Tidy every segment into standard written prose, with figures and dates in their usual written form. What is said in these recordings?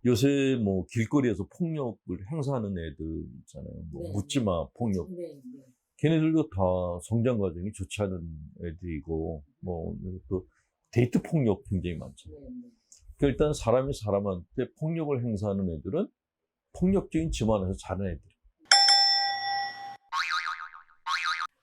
요새 뭐 길거리에서 폭력을 행사하는 애들 있잖아요. 뭐 네. 묻지마 폭력. 네, 네. 걔네들도 다 성장 과정이 좋지 않은 애들이고, 뭐, 또 데이트 폭력 굉장히 많잖아요. 네, 네. 그러니까 일단 사람이 사람한테 폭력을 행사하는 애들은 폭력적인 집안에서 자란 애들.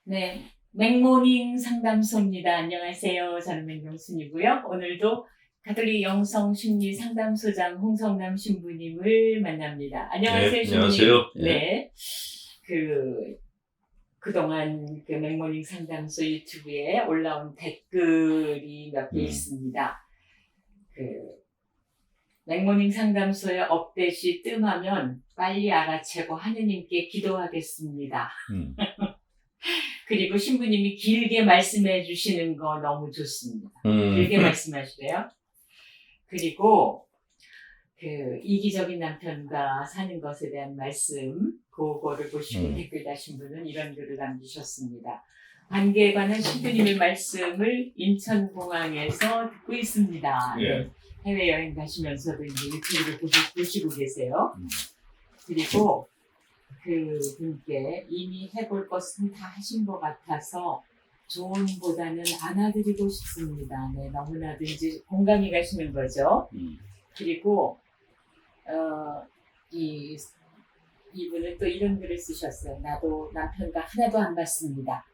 네, 맥모닝 상담소입니다. 안녕하세요. 저는 맹경순이고요. 오늘도 가톨릭 영성 심리 상담소장 홍성남 신부님을 만납니다. 안녕하세요, 네, 신부님. 안녕하세요. 네, 그동안 그 맥모닝 상담소 유튜브에 올라온 댓글이 몇 개 있습니다. 맥모닝 상담소의 업데이트 뜸하면 빨리 알아채고 하느님께 기도하겠습니다. 그리고 신부님이 길게 말씀해 주시는 거 너무 좋습니다. 길게 말씀하시래요. 그리고 이기적인 남편과 사는 것에 대한 말씀, 그거를 보시고 댓글 다신 분은 이런 글을 남기셨습니다. 관계에 관한 신부님의 말씀을 인천공항에서 듣고 있습니다. 예. 해외여행 가시면서도 이제 유튜브를 보시고 계세요. 그리고 그분께 이미 해볼 것은 다 하신 것 같아서 조언보다는 안아드리고 싶습니다. 네, 너무나도 이제 공감이 가시는 거죠. 그리고 이분은 또 이런 글을 쓰셨어요. 나도 남편과 하나도 안 봤습니다.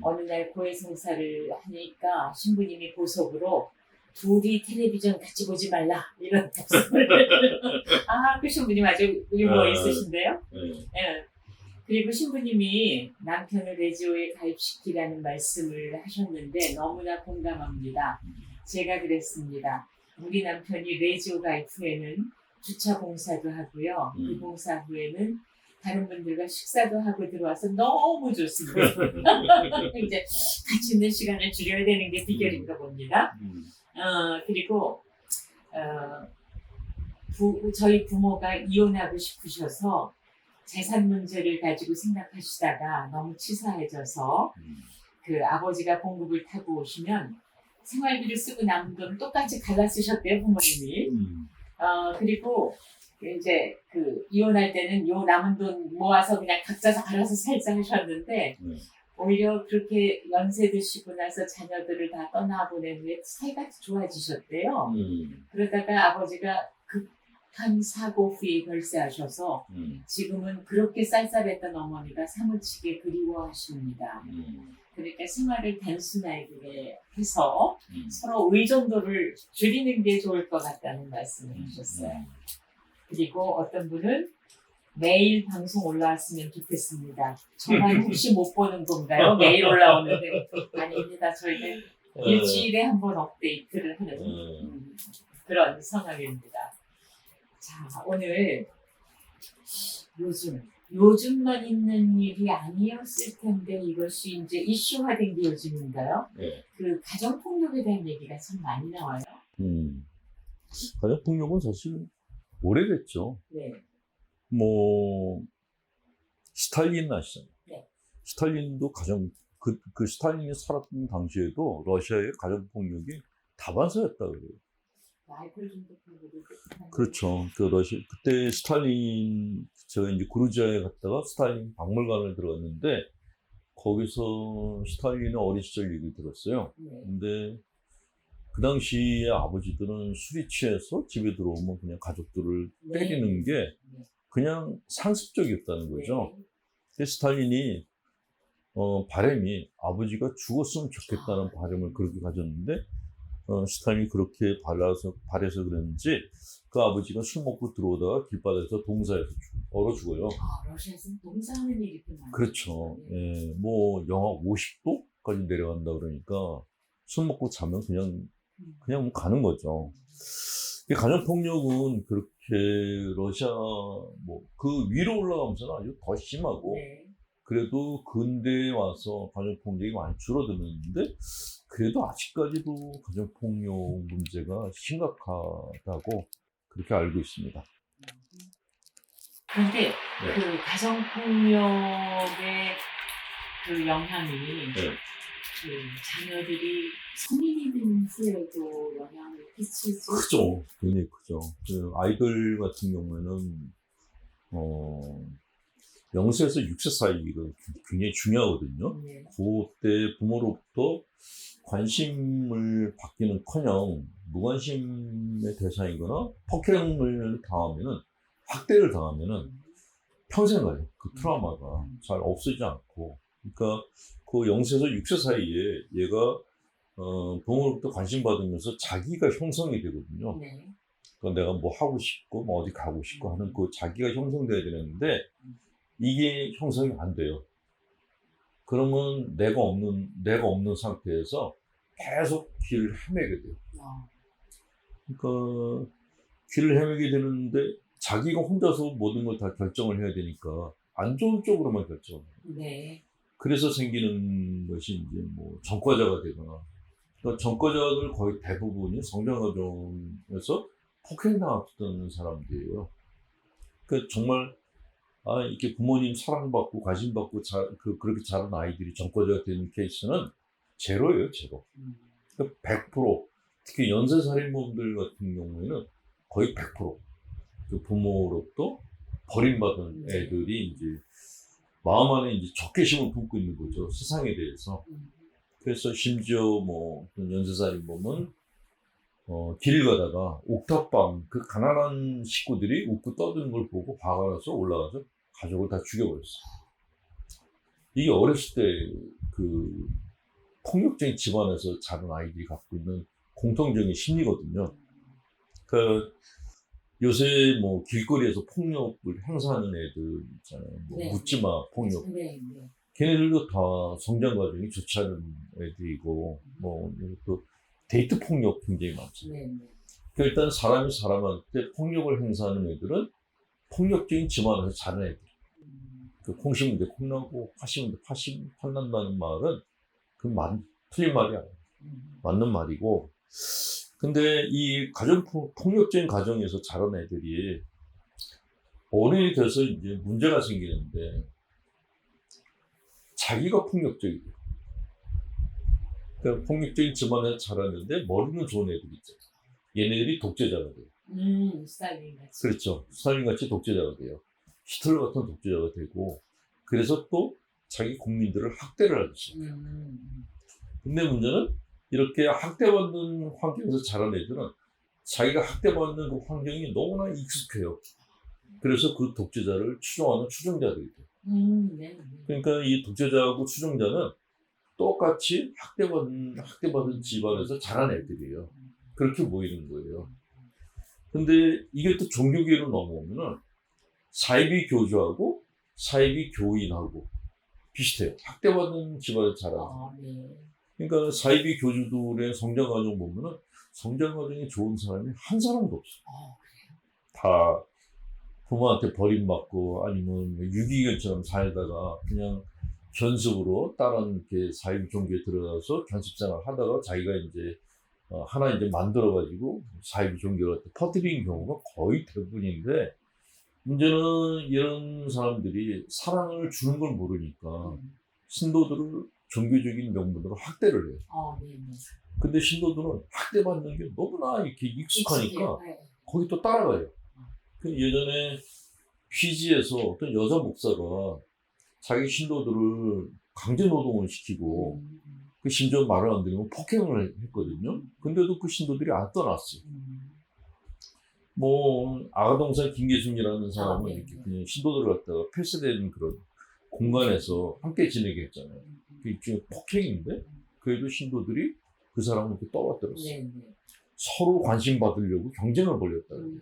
어느 날 고해성사를 하니까 신부님이 보석으로 둘이 텔레비전 같이 보지 말라 이런 말씀을 그 신부님 아주 유머 있으신데요. 네. 그리고 신부님이 남편을 레지오에 가입시키라는 말씀을 하셨는데 너무나 공감합니다. 제가 그랬습니다. 우리 남편이 레지오 가입 후에는 주차 봉사도 하고요. 그 봉사 후에는 다른 분들과 식사도 하고 들어와서 너무 좋습니다. 이제 같이 있는 시간을 줄여야 되는 게 비결인가 봅니다. 그리고 저희 부모가 이혼하고 싶으셔서 재산 문제를 가지고 생각하시다가 너무 치사해져서 아버지가 공급을 타고 오시면 생활비를 쓰고 남은 돈을 똑같이 갈라 쓰셨대요, 부모님이. 그리고 이제 이혼할 때는 요 남은 돈 모아서 그냥 각자 알아서 살자 하셨는데 오히려 그렇게 연세 드시고 나서 자녀들을 다 떠나보낸 후에 사이가 좋아지셨대요. 그러다가 아버지가 급한 사고 후에 별세하셔서 지금은 그렇게 쌀쌀했던 어머니가 사무치게 그리워하십니다. 그러니까 생활을 단순하게 해서 서로 의존도를 줄이는 게 좋을 것 같다는 말씀을 하셨어요. 그리고 어떤 분은 매일 방송 올라왔으면 좋겠습니다. 저만 혹시 못 보는 건가요? 매일 올라오는데 아닙니다. 저희는 일주일에 한 번 업데이트를 하는 그런 상황입니다. 자, 오늘 요즘만 있는 일이 아니었을 텐데 이것이 이제 이슈화된 게 요즘인가요? 네. 가정폭력에 대한 얘기가 참 많이 나와요. 가정폭력은 사실 오래됐죠. 네. 뭐 스탈린 아시잖아요. 네. 스탈린도 그 스탈린이 살았던 당시에도 러시아의 가정폭력이 다반사였다 그래요. 라이플 중독폭력이 그렇죠. 그때 제가 이제 그루지아에 갔다가 스탈린 박물관을 들어갔는데 거기서 스탈린의 어린 시절 얘기를 들었어요. 근데 그 당시에 아버지들은 술이 취해서 집에 들어오면 그냥 가족들을 때리는 게 그냥 상습적이었다는 거죠. 근데 스탈린이 바람이 아버지가 죽었으면 좋겠다는 바람을 그렇게 가졌는데 스탈린이 그렇게 바래서 그랬는지 그 아버지가 술 먹고 들어오다가 길바닥에서 동사에서 얼어 죽어요. 러시아에서는 동사하는 일이 좀 많아요. 그렇죠. 예, 뭐 영하 50도까지 내려간다 그러니까 술 먹고 자면 그냥 뭐 가는 거죠. 가정폭력은 그렇게 러시아 그 위로 올라가면서는 아주 더 심하고 그래도 근대에 와서 가정폭력이 많이 줄어들었는데 그래도 아직까지도 가정폭력 문제가 심각하다고 그렇게 알고 있습니다. 그런데 가정폭력의 영향이 자녀들이 성인이 된 후에도 영향을 끼칠 수 크죠. 굉장히 크죠. 그 아이들 같은 경우에는 0세에서 6세 사이가 굉장히 중요하거든요. 네. 그때 부모로부터 관심을 받기는커녕 무관심의 대상이거나 폭행을 당하면은, 학대를 당하면은 평생 가요. 그 트라우마가 잘 없어지지 않고. 그러니까 그 0세에서 6세 사이에 얘가 부모로부터 관심 받으면서 자기가 형성이 되거든요. 네. 그러니까 내가 뭐 하고 싶고 뭐 어디 가고 싶고 하는 그 자기가 형성돼야 되는데 이게 형성이 안 돼요. 그러면 내가 없는 상태에서 계속 길을 헤매게 돼요. 그러니까 길을 헤매게 되는데 자기가 혼자서 모든 걸 다 결정을 해야 되니까 안 좋은 쪽으로만 결정을 해요. 네. 그래서 생기는 것이 이제 뭐 전과자가 되거나, 그러니까 전과자들 거의 대부분이 성장과정에서 폭행당했던 사람들이에요. 그 정말 이렇게 부모님 사랑받고 관심받고 그렇게 자란 아이들이 전과자가 되는 케이스는 제로예요, 제로. 그러니까 100%, 특히 연쇄살인범들 같은 경우에는 거의 100%그 부모로부터 버림받은 애들이 이제 마음 안에 이제 적개심을 품고 있는 거죠, 세상에 대해서. 그래서 심지어 뭐 연쇄살인범은 길 가다가 옥탑방, 그 가난한 식구들이 웃고 떠드는 걸 보고 화가 나서 올라가서 가족을 다 죽여버렸어요. 이게 어렸을 때 그 폭력적인 집안에서 자란 아이들이 갖고 있는 공통적인 심리거든요. 그 요새 뭐 길거리에서 폭력을 행사하는 애들 있잖아요. 뭐 네. 묻지마 폭력. 네. 네. 걔네들도 다 성장 과정이 좋지 않은 애들이고, 뭐 또 데이트 폭력 굉장히 많죠. 네. 네. 그러니까 일단 사람이 사람한테 폭력을 행사하는 애들은 폭력적인 집안에서 자란 애들. 그 콩 심은 데 콩나고 파 심은 데 파난다는 말은 틀린 말이 아니에요. 맞는 말이고. 근데 이 폭력적인 가정에서 자란 애들이 어른이 돼서 이제 문제가 생기는데 자기가 폭력적이고, 그러니까 폭력적인 집안에서 자랐는데 머리는 좋은 애들 있죠. 얘네들이 독재자가 돼요. 스타일링 같이. 그렇죠. 스탈린 같이 독재자가 돼요. 히틀러 같은 독재자가 되고, 그래서 또 자기 국민들을 학대를 하죠. 근데 문제는 이렇게 학대받는 환경에서 자란 애들은 자기가 학대받는 그 환경이 너무나 익숙해요. 그래서 그 독재자를 추종하는 추종자들이 돼요. 네. 그러니까 이 독재자하고 추종자는 똑같이 학대받은 집안에서 자란 애들이에요. 그렇게 보이는 거예요. 근데 이게 또 종교계로 넘어오면은 사이비 교주하고 사이비 교인하고 비슷해요. 학대받는 집안에서 자란. 네. 그러니까 사이비 교주들의 성장 과정 보면은 성장 과정이 좋은 사람이 한 사람도 없어. 다 부모한테 버림받고 아니면 유기견처럼 살다가 그냥 견습으로 다른 이렇게 사이비 종교에 들어가서 견습생활 하다가 자기가 이제 하나 이제 만들어가지고 사이비 종교를 퍼뜨리는 경우가 거의 대부분인데, 문제는 이런 사람들이 사랑을 주는 걸 모르니까 신도들을 종교적인 명분으로 학대를 해요. 네. 근데 신도들은 학대받는 게 너무나 이렇게 익숙하니까 네. 거기 또 따라가요. 그 예전에 피지에서 어떤 여자 목사가 자기 신도들을 강제 노동을 시키고 그 심지어 말을 안 들으면 폭행을 했거든요. 근데도 그 신도들이 안 떠났어요. 뭐 아가동산 김계순이라는 사람은 네. 이렇게 그냥 신도들을 갖다가 폐쇄된 그런 공간에서 함께 지내게 했잖아요. 그 일종의 폭행인데 그래도 신도들이 그 사람을 이렇게 떠받들었어요. 네. 서로 관심 받으려고 경쟁을 벌였다는 거예요.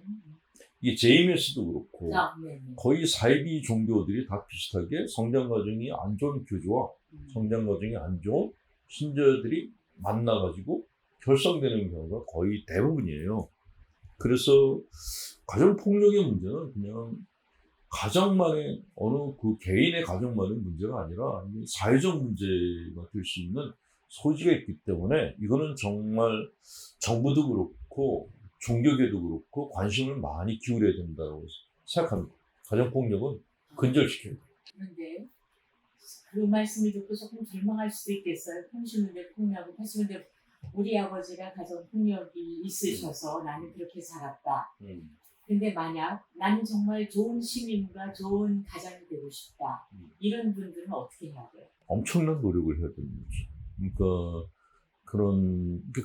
이게 JMS도 그렇고 네. 거의 사이비 종교들이 다 비슷하게 성장 과정이 안 좋은 교주와 성장 과정이 안 좋은 신자들이 만나가지고 결성되는 경우가 거의 대부분이에요. 그래서 가정폭력의 문제는 그냥 가정만의 어느 그 개인의 가정만의 문제가 아니라 사회적 문제가 될 수 있는 소지가 있기 때문에 이거는 정말 정부도 그렇고 종교계도 그렇고 관심을 많이 기울여야 된다고 생각합니다. 가정폭력은 근절시켜야 돼요. 그런데 그 말씀을 듣고 조금 절망할 수도 있겠어요. 30년대 폭력은 80년대 우리 아버지가 가정 폭력이 있으셔서 나는 그렇게 자랐다. 근데 만약 나는 정말 좋은 시민과 좋은 가장이 되고 싶다. 이런 분들은 어떻게 해야 돼요? 엄청난 노력을 해야 되는 거죠. 그러니까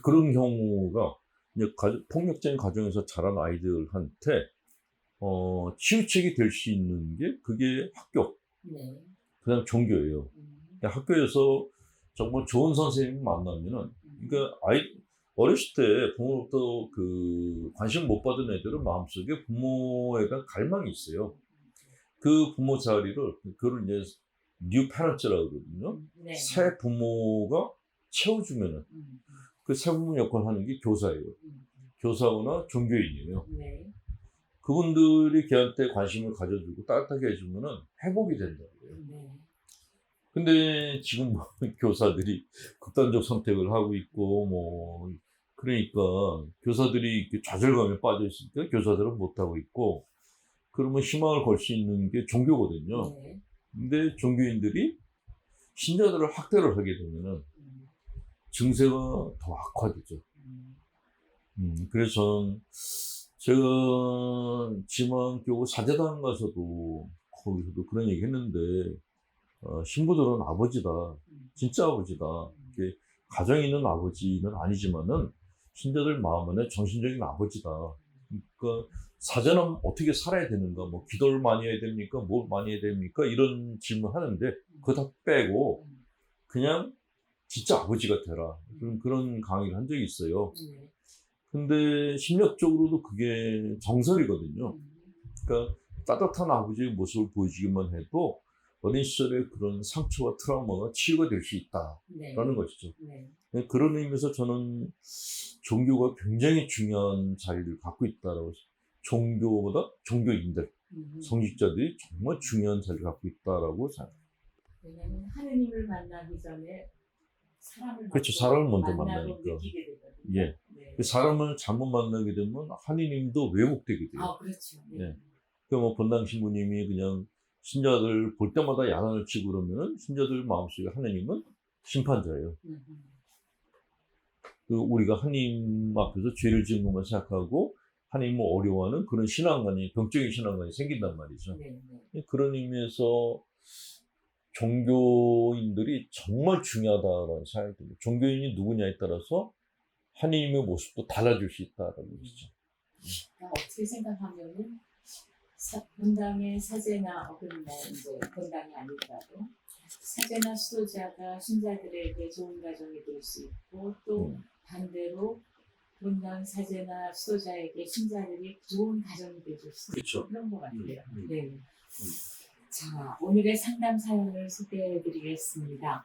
그런 경우가 이제 폭력적인 가정에서 자란 아이들한테 치유책이 될 수 있는 게 그게 학교, 네. 그다음 종교예요. 학교에서 정말 좋은 선생님 만나면은 그러니까 어렸을 때 부모로부터 그 관심 못 받은 애들은 마음속에 부모에 대한 갈망이 있어요. 그 부모 자리를 그걸 이제 뉴 패런츠라고 그러거든요. 네. 새 부모가 채워주면은 그 새 부모 역할을 하는 게 교사예요. 교사거나 종교인이에요. 네. 그분들이 걔한테 관심을 가져주고 따뜻하게 해주면은 회복이 된다고요. 네. 근데 지금 교사들이 극단적 선택을 하고 있고 그러니까 교사들이 이렇게 좌절감에 빠져 있으니까 교사들은 못 하고 있고 그러면 희망을 걸 수 있는 게 종교거든요. 네. 근데 종교인들이 신자들을 학대를 하게 되면은 증세가 더 악화되죠. 그래서 제가 지망교구 사제단 가서도 거기서도 그런 얘기 했는데 신부들은 아버지다. 진짜 아버지다. 이게 가정에 있는 아버지는 아니지만은 신자들 마음 안에 정신적인 아버지다. 그러니까 사제는 어떻게 살아야 되는가? 뭐 기도를 많이 해야 됩니까? 뭘 많이 해야 됩니까? 이런 질문 하는데 그거 다 빼고 그냥 진짜 아버지가 되라. 그런 강의를 한 적이 있어요. 근데 심리학적으로도 그게 정설이거든요. 그러니까 따뜻한 아버지의 모습을 보여주기만 해도 어린 시절의 그런 상처와 트라우마가 치유가 될 수 있다라는 것이죠. 그런 의미에서 저는 종교가 굉장히 중요한 자리를 갖고 있다라고, 종교보다 종교인들, 성직자들이 정말 중요한 자리를 갖고 있다라고 생각합니다. 왜냐하면 하느님을 만나기 전에 사람을 그렇죠. 사람을 먼저 만나고 만나니까. 느끼게 되거든요. 예. 네. 그 사람을 잘못 만나게 되면 하느님도 왜곡되게 돼요. 아, 그렇죠. 네. 예. 그 본당 신부님이 그냥 신자들 볼 때마다 야단을 치고 그러면은 신자들 마음속에 하느님은 심판자예요. 그 우리가 하느님 앞에서 죄를 지은 것만 생각하고 하느님을 어려워하는 그런 신앙관이, 병적인 신앙관이 생긴단 말이죠. 네. 그런 의미에서 종교인들이 정말 중요하다는 생각이 듭니다. 종교인이 누구냐에 따라서 하느님의 모습도 달라질 수 있다라는 것이죠. 그러니까 어떻게 생각하면은 본당의 사제나 혹은 이제 본당이 아니더라도 사제나 수도자가 신자들에게 좋은 가정이 될 수 있고 또 반대로 본당 사제나 수도자에게 신자들이 좋은 가정이 되줄 수 있고 그렇죠. 그런 것 같아요. 네. 자, 오늘의 상담 사연을 소개해드리겠습니다.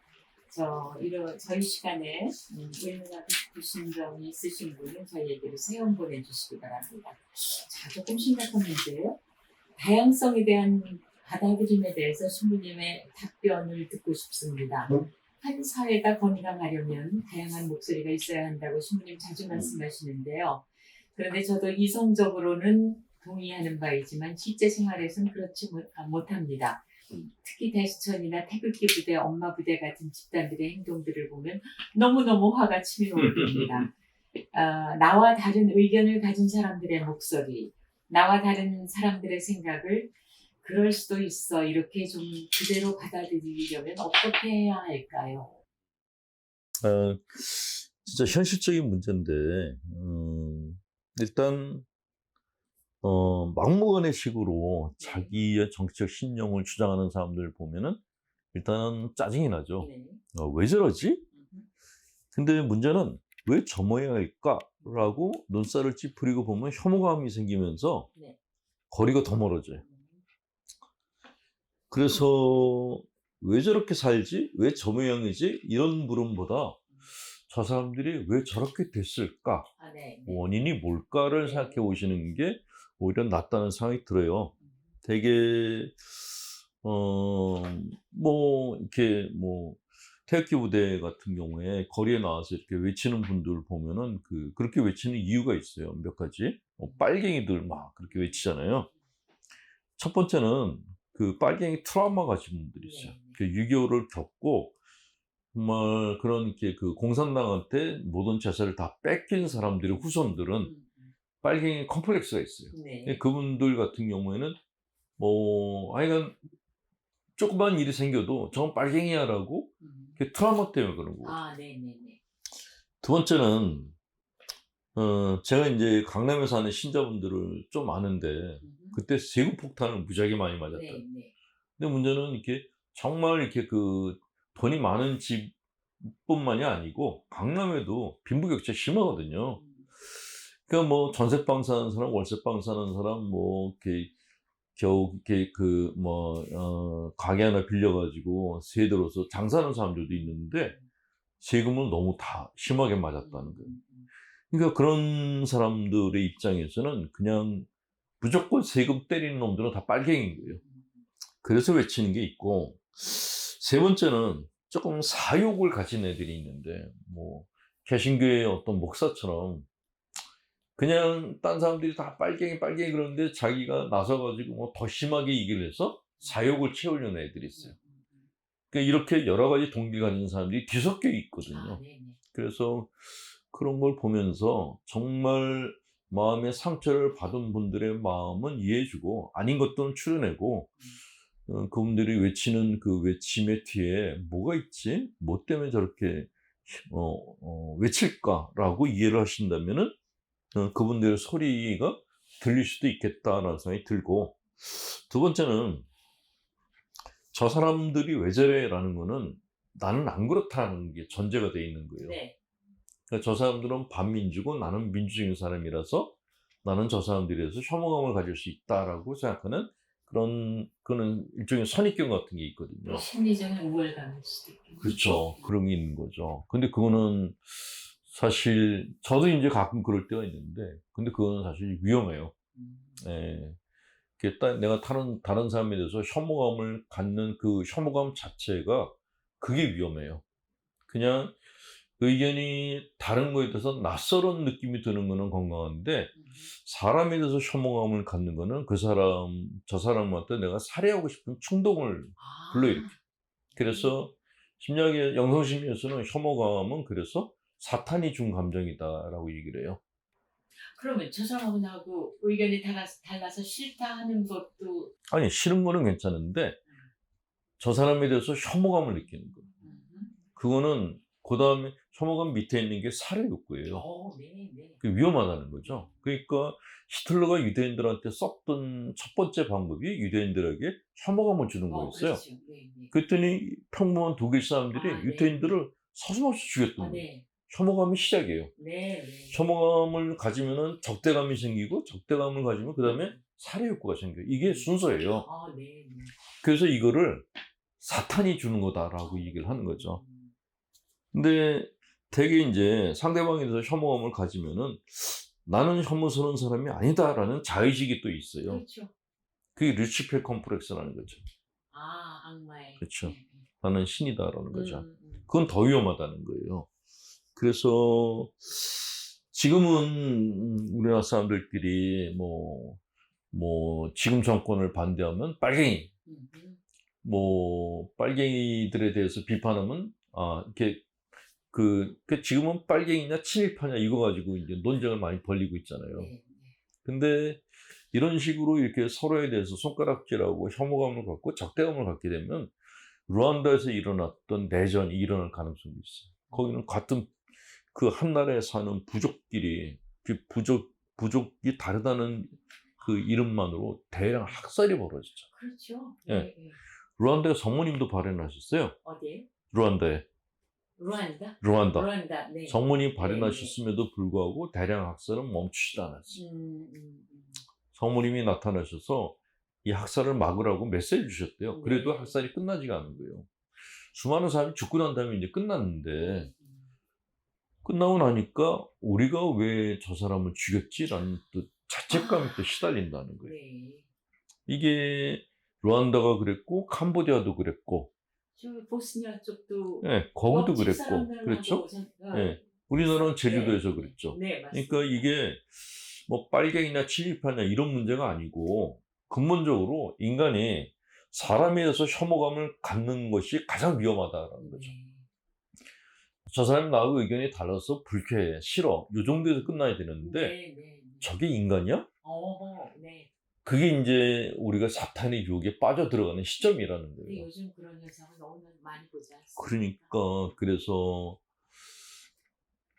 저희 시간에 의문하고 싶으신 점이 있으신 분은 저희에게로 사연 보내주시기 바랍니다. 자, 조금 심각한 문제예요. 다양성에 대한 받아들임에 대해서 신부님의 답변을 듣고 싶습니다. 한 사회가 건강하려면 다양한 목소리가 있어야 한다고 신부님 자주 말씀하시는데요. 그런데 저도 이성적으로는 동의하는 바이지만 실제 생활에서는 그렇지 못합니다. 특히 대수천이나 태극기 부대, 엄마 부대 같은 집단들의 행동들을 보면 너무너무 화가 치밀어 오릅니다. 나와 다른 의견을 가진 사람들의 목소리, 나와 다른 사람들의 생각을 그럴 수도 있어 이렇게 좀 그대로 받아들이려면 어떻게 해야 할까요? 진짜 현실적인 문제인데 일단 막무가내식으로 자기의 정치적 신념을 주장하는 사람들 보면은 일단 짜증이 나죠. 네. 왜 저러지? 근데 문제는 왜 저 모양일까라고 눈살을 찌푸리고 보면 혐오감이 생기면서 네. 거리가 더 멀어져요. 그래서 왜 저렇게 살지? 왜 저 모양이지? 이런 물음보다 저 사람들이 왜 저렇게 됐을까? 네. 원인이 뭘까를 생각해 보시는 게 오히려 낫다는 생각이 들어요. 되게 이렇게 태극기 부대 같은 경우에 거리에 나와서 이렇게 외치는 분들 보면은 그렇게 외치는 이유가 있어요. 몇 가지. 빨갱이들 막 그렇게 외치잖아요. 첫 번째는 그 빨갱이 트라우마 가진 분들이 있어요. 네. 그 6.25를 겪고 정말 그런 게 그 공산당한테 모든 재산을 다 뺏긴 사람들의 후손들은 빨갱이 컴플렉스가 있어요. 네. 그분들 같은 경우에는 뭐 하여간 조그만 일이 생겨도 저건 빨갱이야라고 그 트라우마 때문에 그런 거고. 아, 네네네. 두 번째는 제가 이제 강남에 사는 신자분들을 좀 아는데 그때 세금 폭탄을 무지하게 많이 맞았다. 네네. 근데 문제는 이렇게 정말 이렇게 그 돈이 많은 집뿐만이 아니고 강남에도 빈부격차 심하거든요. 그러니까 뭐 전세방 사는 사람, 월세방 사는 사람, 뭐 이렇게 겨우 이렇게 그 뭐 가게 하나 빌려가지고 세 들어서 장사하는 사람들도 있는데 세금을 너무 다 심하게 맞았다는 거예요. 그러니까 그런 사람들의 입장에서는 그냥 무조건 세금 때리는 놈들은 다 빨갱이인 거예요. 그래서 외치는 게 있고, 세 번째는 조금 사욕을 가진 애들이 있는데, 뭐 개신교의 어떤 목사처럼 그냥 딴 사람들이 다 빨갱이 그러는데 자기가 나서가지고 뭐 더 심하게 얘기를 해서 사욕을 채우려는 애들이 있어요. 그러니까 이렇게 여러 가지 동기 가진 사람들이 뒤섞여 있거든요. 아, 네네. 그래서 그런 걸 보면서 정말 마음의 상처를 받은 분들의 마음은 이해해주고 아닌 것들은 추려내고 그분들이 외치는 그 외침의 뒤에 뭐가 있지? 뭐 때문에 저렇게 외칠까라고 이해를 하신다면은 그분들의 소리가 들릴 수도 있겠다라는 생각이 들고, 두 번째는 저 사람들이 왜 저래라는 거는 나는 안 그렇다는 게 전제가 돼 있는 거예요. 네. 그러니까 저 사람들은 반민주고 나는 민주적인 사람이라서 나는 저 사람들에서 혐오감을 가질 수 있다라고 생각하는 그런 일종의 선입견 같은 게 있거든요. 심리적인 우월감일 수도 있겠네요. 그렇죠. 그런 게 있는 거죠. 근데 그거는 사실 저도 이제 가끔 그럴 때가 있는데, 근데 그거는 사실 위험해요. 예. 내가 다른 사람에 대해서 혐오감을 갖는 그 혐오감 자체가 그게 위험해요. 그냥 의견이 다른 거에 대해서 낯설은 느낌이 드는 거는 건강한데, 사람에 대해서 혐오감을 갖는 거는 저 사람한테 내가 살해하고 싶은 충동을 불러일으켜. 그래서 심리학의 영성심리에서는 혐오감은 그래서 사탄이 준 감정이다라고 얘기를 해요. 그러면 저 사람하고 의견이 달라서 싫다 하는 것도 아니, 싫은 거는 괜찮은데 저 사람에 대해서 혐오감을 느끼는 거예요. 그거는 그 다음에 혐오감 밑에 있는 게 살해 욕구예요. 네네. 그게 위험하다는 거죠. 그러니까 히틀러가 유대인들한테 썼던 첫 번째 방법이 유대인들에게 혐오감을 주는 거였어요. 그렇죠. 네네. 그랬더니 평범한 독일 사람들이 네. 유대인들을 서슴없이 죽였던 거예요. 네. 혐오감이 시작이에요. 네. 혐오감을 가지면은 적대감이 생기고, 적대감을 가지면 그 다음에 살해 욕구가 생겨요. 이게 순서예요. 네. 그래서 이거를 사탄이 주는 거다라고 얘기를 하는 거죠. 근데 되게 이제 상대방에 대해서 혐오감을 가지면은 나는 혐오스러운 사람이 아니다라는 자의식이 또 있어요. 그렇죠. 그게 루시펠 컴플렉스라는 거죠. 악마의. 그렇죠. 네. 나는 신이다라는 거죠. 그건 더 위험하다는 거예요. 그래서 지금은 우리나라 사람들끼리 뭐 지금 정권을 반대하면 빨갱이, 뭐 빨갱이들에 대해서 비판하면 이렇게 지금은 빨갱이냐 친일파냐 이거 가지고 이제 논쟁을 많이 벌이고 있잖아요. 네. 근데 이런 식으로 이렇게 서로에 대해서 손가락질하고 혐오감을 갖고 적대감을 갖게 되면 루안다에서 일어났던 내전이 일어날 가능성이 있어요. 거기는 같은 그 한 나라에 사는 부족끼리 그 부족이 다르다는 그 이름만으로 대량 학살이 벌어지죠. 그렇죠. 네. 네. 루안다에 성모님도 발현하셨어요. 어디에? 루안다에. 루안다? 루안다. 루안다. 네. 성모님 발현하셨음에도 불구하고 대량 학살은 멈추지도 않았어요. 성모님이 나타나셔서 이 학살을 막으라고 메시지를 주셨대요. 그래도 네. 학살이 끝나지가 않은 거예요. 수많은 사람이 죽고 난 다음에 이제 끝났는데, 끝나고 나니까 우리가 왜 저 사람을 죽였지라는 또 자책감이 또 시달린다는 거예요. 네. 이게 루안다가 그랬고 캄보디아도 그랬고, 저 보스니아 쪽도 네, 거기도 그랬고, 그렇죠? 네, 우리나라는 제주도에서 네. 그랬죠. 네, 맞습니다. 그러니까 이게 뭐 빨갱이나 친일파냐 이런 문제가 아니고 근본적으로 인간이 사람에 대해서 혐오감을 갖는 것이 가장 위험하다라는 거죠. 네. 저 사람이 나하고 의견이 달라서 불쾌해, 싫어. 요 정도에서 끝나야 되는데 네, 네. 저게 인간이야? 네. 그게 이제 우리가 사탄의 유혹에 빠져들어가는 시점이라는 근데 거예요. 요즘 그런 현상을 너무 많이 보지 않습니까? 그러니까 그래서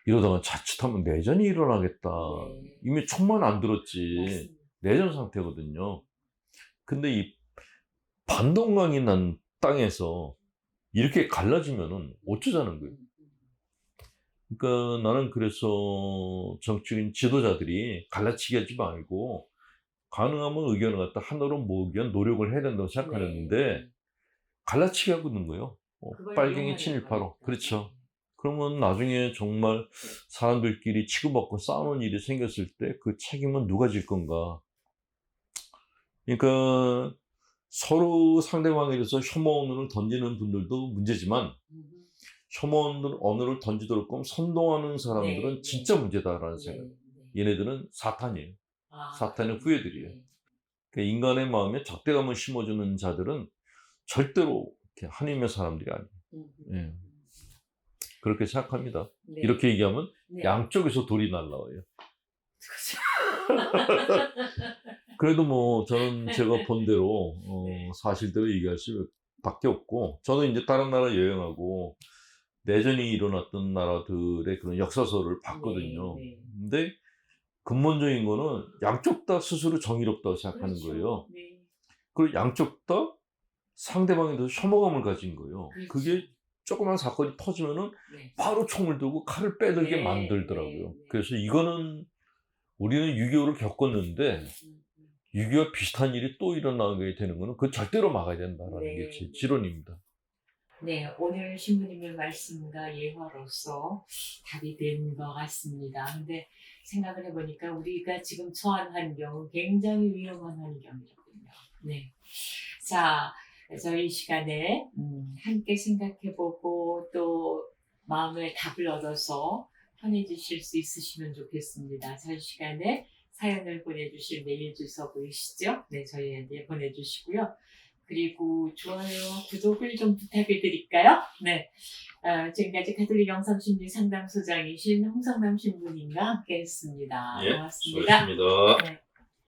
이러다가 자칫하면 내전이 일어나겠다. 네. 이미 총만 안 들었지. 맞습니다. 내전 상태거든요. 근데 이 반동강이 난 땅에서 이렇게 갈라지면은 어쩌자는 거예요. 그러니까 나는 그래서 정치인 지도자들이 갈라치기 하지 말고 가능하면 의견을 갖다 하나로 모으기 위한 노력을 해야 된다고 생각하는데 네. 갈라치기 하고 있는 거예요. 그걸 빨갱이 이용하는 친일파로. 거니까. 그렇죠. 그러면 나중에 정말 사람들끼리 치고받고 싸우는 일이 생겼을 때 그 책임은 누가 질 건가. 그러니까 서로 상대방에 대해서 혐오 언어를 던지는 분들도 문제지만 혐오 언어를 던지도록 하면 선동하는 사람들은 네, 진짜 문제다라는 네, 생각. 네. 얘네들은 사탄이에요. 사탄의 그렇군요. 후예들이에요. 네. 그러니까 인간의 마음에 적대감을 심어주는 자들은 절대로 이렇게 하나님의 사람들이 아니에요. 예. 그렇게 생각합니다. 네. 이렇게 얘기하면 네. 양쪽에서 돌이 날라와요. 그래도 뭐 저는 제가 본 대로 네. 사실대로 얘기할 수밖에 없고, 저는 이제 다른 나라 여행하고 내전이 일어났던 나라들의 그런 역사서를 봤거든요. 네, 네. 근데 근본적인 거는 양쪽 다 스스로 정의롭다고 생각하는 그렇죠. 거예요. 네. 그리고 양쪽 다 상대방에 대해서 혐오감을 가진 거예요. 그렇죠. 그게 조그만 사건이 터지면은 네. 바로 총을 들고 칼을 빼들게 네, 만들더라고요. 네, 네. 그래서 이거는 우리는 6.25를 겪었는데 6.25와 비슷한 일이 또 일어나게 되는 거는 그 절대로 막아야 된다라는 네, 게 제 네. 지론입니다. 네, 오늘 신부님의 말씀과 예화로서 답이 된 것 같습니다. 근데 생각을 해보니까 우리가 지금 처한 환경은 굉장히 위험한 환경이군요. 네. 자, 저희 시간에 함께 생각해보고 또 마음의 답을 얻어서 편해지실 수 있으시면 좋겠습니다. 저희 시간에 사연을 보내주실 메일 주소 보이시죠? 네, 저희한테 보내주시고요. 그리고 좋아요, 구독을 좀 부탁을 드릴까요? 네. 지금까지 가톨릭 영성심리 상담소장이신 홍성남 신부님과 함께 했습니다. 고맙습니다. 수고하셨습니다. 네.